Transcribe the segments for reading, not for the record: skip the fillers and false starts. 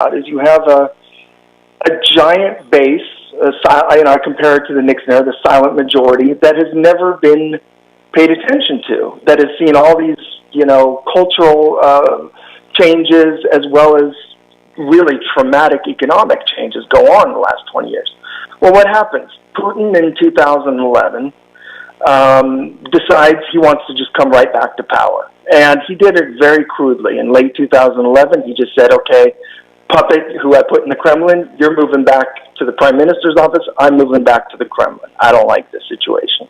is you have a giant base, I compare it to the Nixon era, the silent majority, that has never been paid attention to, that has seen all these, cultural changes as well as really traumatic economic changes go on in the last 20 years. Well, what happens? Putin in 2011 decides he wants to just come right back to power. And he did it very crudely. In late 2011, he just said, okay, puppet who I put in the Kremlin, you're moving back to the Prime Minister's office, I'm moving back to the Kremlin. I don't like this situation.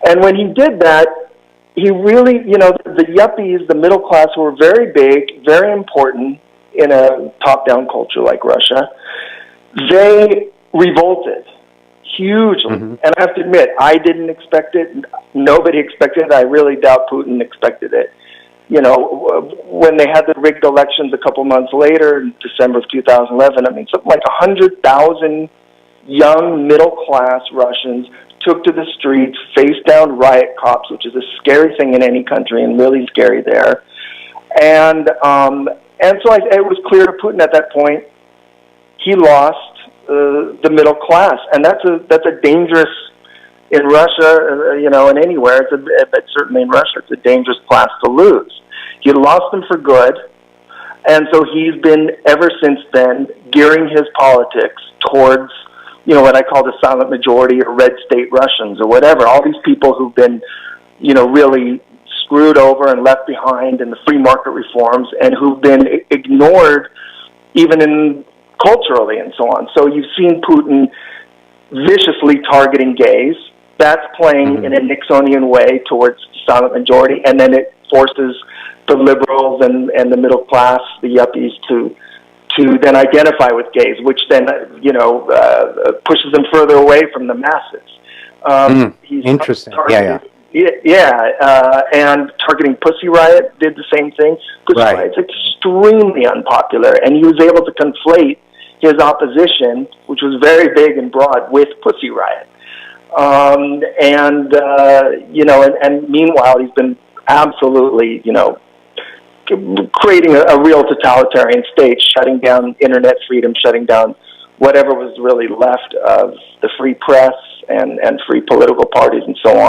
And when he did that, he really, the yuppies, the middle class, who were very big, very important in a top-down culture like Russia, they revolted hugely. And I have to admit, I didn't expect it. Nobody expected it. I really doubt Putin expected it. When they had the rigged elections a couple months later, in December of 2011, something like 100,000 young middle-class Russians took to the streets, faced down riot cops, which is a scary thing in any country and really scary there. And so it was clear to Putin at that point he lost the middle class, and that's a dangerous, in Russia, and anywhere, but certainly in Russia, it's a dangerous class to lose. He lost them for good, and so he's been, ever since then, gearing his politics towards, what I call the silent majority or red state Russians or whatever, all these people who've been, really screwed over and left behind in the free market reforms and who've been ignored even in culturally and so on. So you've seen Putin viciously targeting gays. That's playing in a Nixonian way towards the silent majority, and then it forces the liberals and the middle class, the yuppies, to then identify with gays, which then pushes them further away from the masses. He's interesting. And targeting Pussy Riot did the same thing. Pussy Riot's extremely unpopular, and he was able to conflate his opposition, which was very big and broad, with Pussy Riot. And meanwhile, he's been absolutely, creating a real totalitarian state, shutting down internet freedom, shutting down whatever was really left of the free press and free political parties and so on.